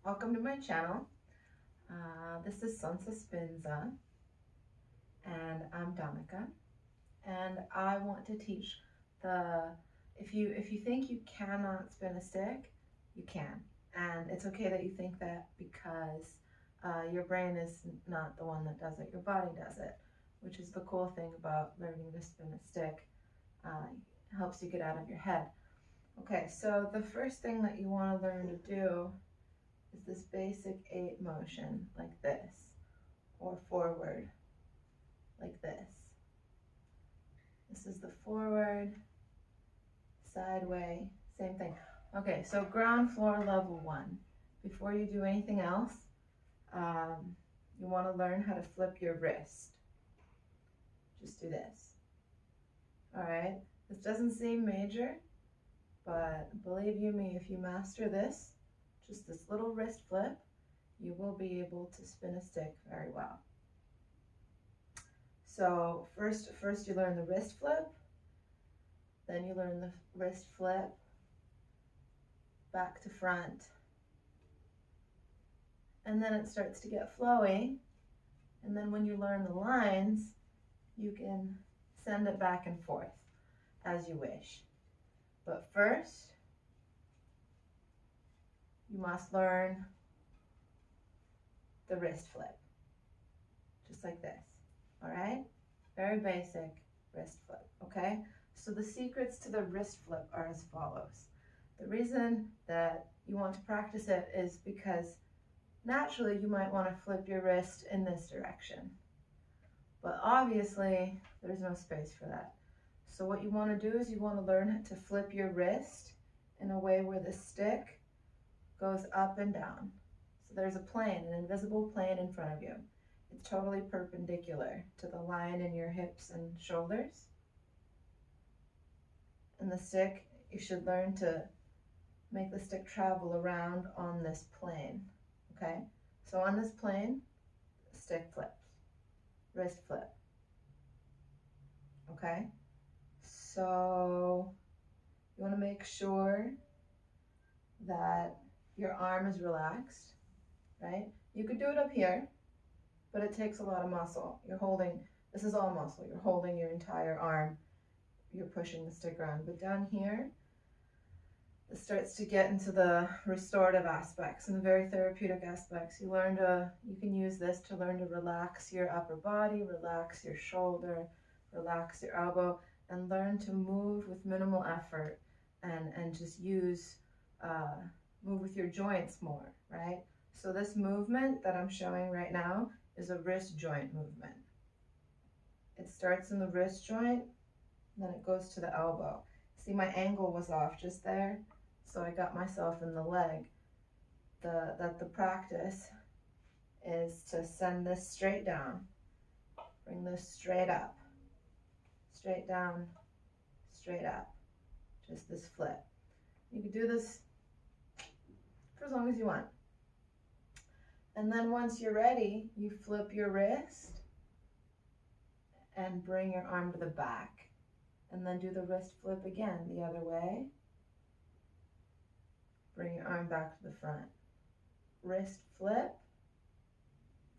Welcome to my channel. This is Sansa Spinza, and I'm Dominica, and I want to teach the, if you think you cannot spin a stick, you can. And it's okay that you think that, because your brain is not the one that does it, your body does it, which is the cool thing about learning to spin a stick. Helps you get out of your head. Okay, so the first thing that you want to learn to do is this basic 8 motion, like this, or forward, like this. This is the forward, sideway, same thing. Okay, so ground floor level 1. Before you do anything else, you want to learn how to flip your wrist. Just do this. All right, this doesn't seem major, but believe you me, if you master this, just this little wrist flip, you will be able to spin a stick very well. So first you learn the wrist flip, then you learn the wrist flip back to front, and then it starts to get flowy, and then when you learn the lines, you can send it back and forth as you wish. But first, you must learn the wrist flip, just like this. All right, very basic wrist flip. Okay, so the secrets to the wrist flip are as follows. The reason that you want to practice it is because naturally you might want to flip your wrist in this direction, but obviously there's no space for that. So what you want to do is you want to learn to flip your wrist in a way where the stick goes up and down. So there's a plane, an invisible plane in front of you. It's totally perpendicular to the line in your hips and shoulders. And the stick, you should learn to make the stick travel around on this plane. Okay? So on this plane, the stick flips, wrist flip. Okay? So you want to make sure that your arm is relaxed, right? You could do it up here, but it takes a lot of muscle. You're holding, this is all muscle. You're holding your entire arm. You're pushing the stick around. But down here, it starts to get into the restorative aspects and the very therapeutic aspects. You can use this to learn to relax your upper body, relax your shoulder, relax your elbow, and learn to move with minimal effort and just move with your joints more, right? So this movement that I'm showing right now is a wrist joint movement. It starts in the wrist joint, then it goes to the elbow. See, my angle was off just there, so I got myself in the leg. The practice is to send this straight down, bring this straight up, straight down, straight up, just this flip. You can do this for as long as you want. And then once you're ready, you flip your wrist and bring your arm to the back. And then do the wrist flip again the other way. Bring your arm back to the front. Wrist flip,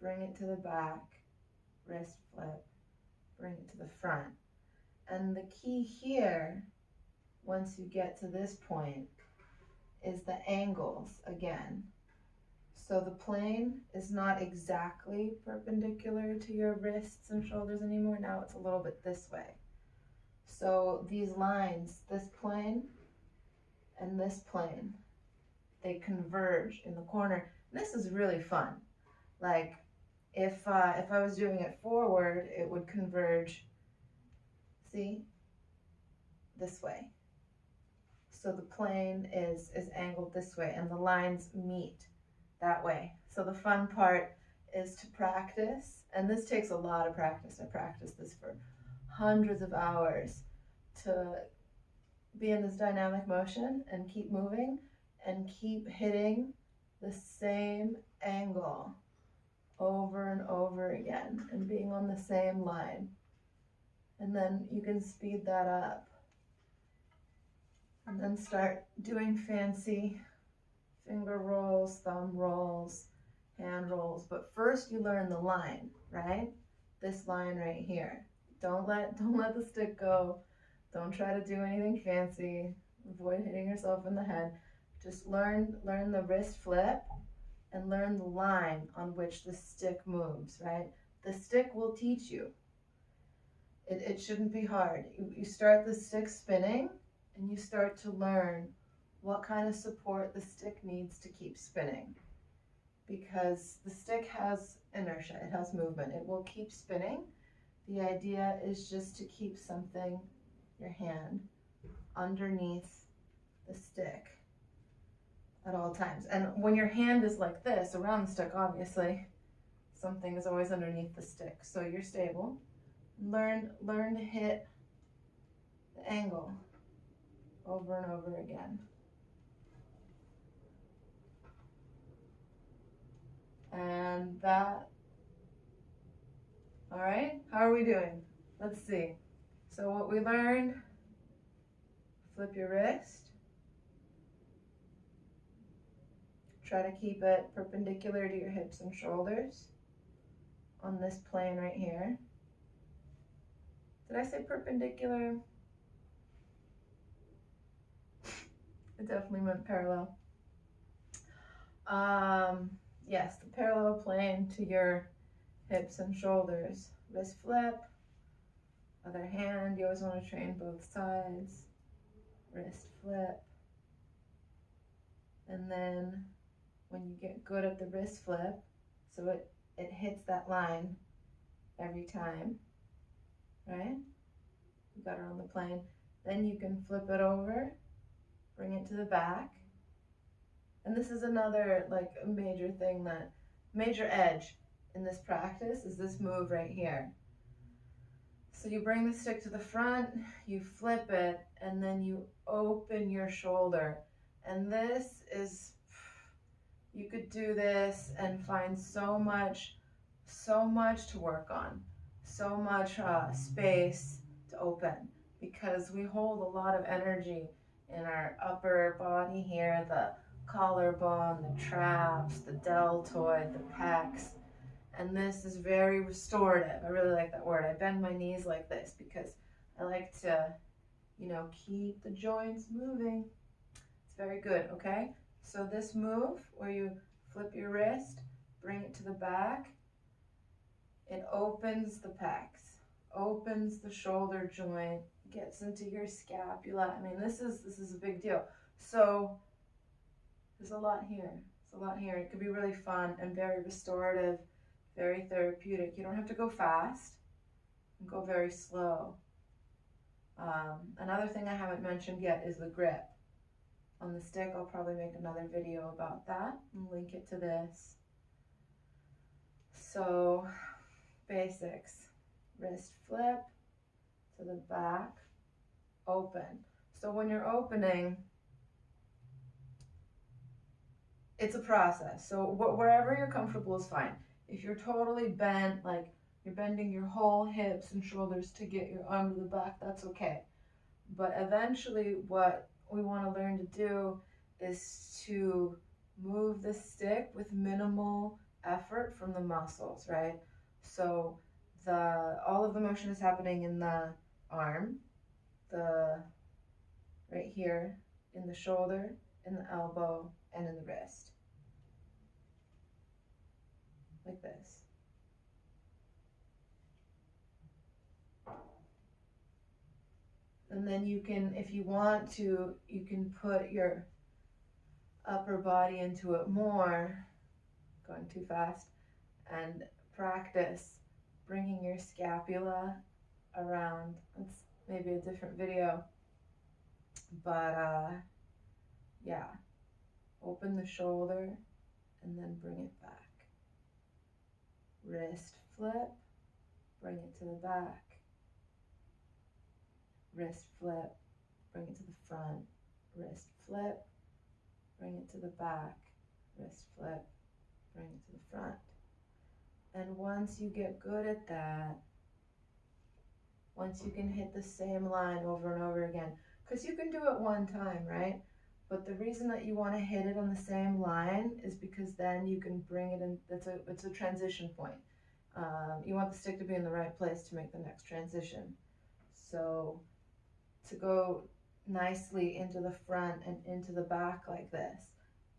bring it to the back. Wrist flip, bring it to the front. And the key here, once you get to this point, is the angles again. So the plane is not exactly perpendicular to your wrists and shoulders anymore. Now it's a little bit this way. So these lines, this plane and this plane, they converge in the corner. And this is really fun. Like if I was doing it forward, it would converge, see, this way. So the plane is angled this way and the lines meet that way. So the fun part is to practice, and this takes a lot of practice. I practiced this for hundreds of hours to be in this dynamic motion and keep moving and keep hitting the same angle over and over again and being on the same line. And then you can speed that up and then start doing fancy finger rolls, thumb rolls, hand rolls. But first you learn the line, right? This line right here. Don't let the stick go. Don't try to do anything fancy. Avoid hitting yourself in the head. Just learn the wrist flip and learn the line on which the stick moves, right? The stick will teach you. It shouldn't be hard. You start the stick spinning and you start to learn what kind of support the stick needs to keep spinning. Because the stick has inertia, it has movement. It will keep spinning. The idea is just to keep something, your hand, underneath the stick at all times. And when your hand is like this, around the stick, obviously, something is always underneath the stick. So you're stable. Learn to hit the angle over and over again. And that, all right, how are we doing? Let's see. So what we learned, flip your wrist. Try to keep it perpendicular to your hips and shoulders on this plane right here. Did I say perpendicular? It definitely meant parallel. Yes, the parallel plane to your hips and shoulders. Wrist flip, other hand, you always want to train both sides. Wrist flip. And then when you get good at the wrist flip, so it hits that line every time, right? You got it on the plane. Then you can flip it over, bring it to the back. And this is another like a major thing, that major edge in this practice is this move right here. So you bring the stick to the front, you flip it, and then you open your shoulder. And this is, you could do this and find so much to work on, so much space to open, because we hold a lot of energy in our upper body here, the collarbone, the traps, the deltoid, the pecs, and this is very restorative. I really like that word. I bend my knees like this because I like to, keep the joints moving. It's very good, okay? So this move where you flip your wrist, bring it to the back, it opens the pecs, opens the shoulder joint, gets into your scapula. I mean, this is a big deal. So there's a lot here. It's a lot here. It could be really fun and very restorative, very therapeutic. You don't have to go fast. You can go very slow. Another thing I haven't mentioned yet is the grip on the stick. I'll probably make another video about that and link it to this. So, basics. Wrist flip to the back, open. So when you're opening, it's a process. So wherever you're comfortable is fine. If you're totally bent, like you're bending your whole hips and shoulders to get your arm to the back, that's okay. But eventually what we want to learn to do is to move the stick with minimal effort from the muscles, right? So all of the motion is happening in the arm, right here, in the shoulder, in the elbow, and in the wrist. Like this. And then you can, if you want to, you can put your upper body into it more, going too fast, and practice bringing your scapula around. That's maybe a different video, but yeah, open the shoulder and then bring it back. Wrist flip, bring it to the back. Wrist flip, bring it to the front. Wrist flip, bring it to the back. Wrist flip, bring it to the front. And once you get good at that, once you can hit the same line over and over again, because you can do it one time, right? But the reason that you want to hit it on the same line is because then you can bring it in. It's a transition point. You want the stick to be in the right place to make the next transition. So to go nicely into the front and into the back like this,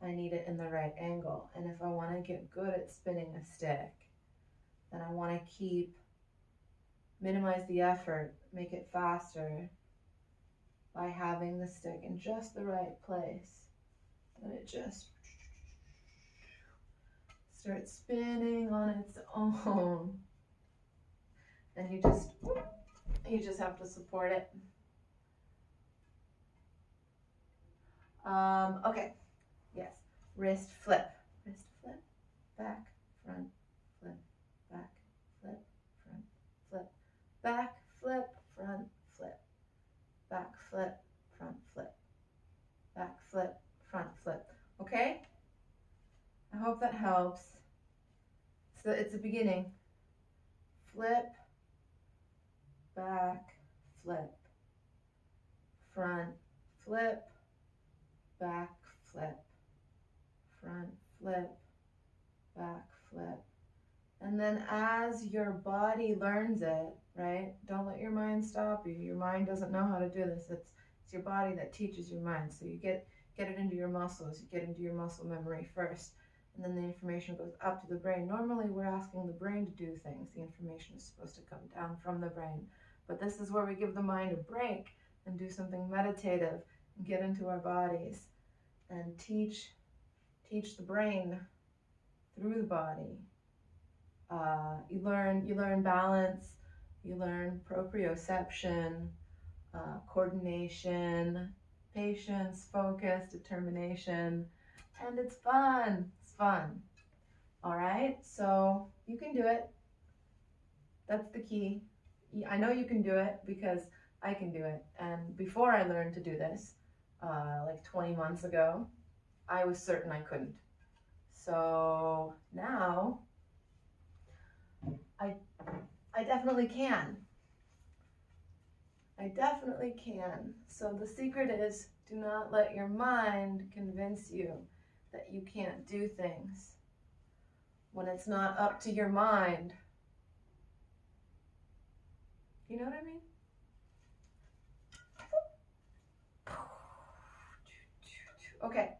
I need it in the right angle. And if I want to get good at spinning a stick, then I want to minimize the effort, make it faster by having the stick in just the right place. And it just starts spinning on its own. And you just have to support it. Okay, yes, wrist flip, back, front, flip, back, flip, front, flip, back, flip, front, flip, back, flip, front, flip, back, flip, front, flip. Okay? I hope that helps. So it's a beginning. Flip, back, flip, front, flip, back, flip, front, flip, back, flip. And then as your body learns it, right? Don't let your mind stop you. Your mind doesn't know how to do this. It's your body that teaches your mind. So you get it into your muscles. You get into your muscle memory first. And then the information goes up to the brain. Normally we're asking the brain to do things. The information is supposed to come down from the brain. But this is where we give the mind a break and do something meditative and get into our bodies and teach the brain through the body. You learn balance, you learn proprioception, coordination, patience, focus, determination, and it's fun. It's fun. All right, so you can do it. That's the key. I know you can do it because I can do it. And before I learned to do this, like 20 months ago, I was certain I couldn't. So now I definitely can. I definitely can. So the secret is, do not let your mind convince you that you can't do things when it's not up to your mind. You know what I mean? Okay.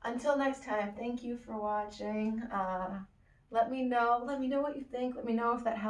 Until next time, thank you for watching. Let me know what you think. Let me know if that helped.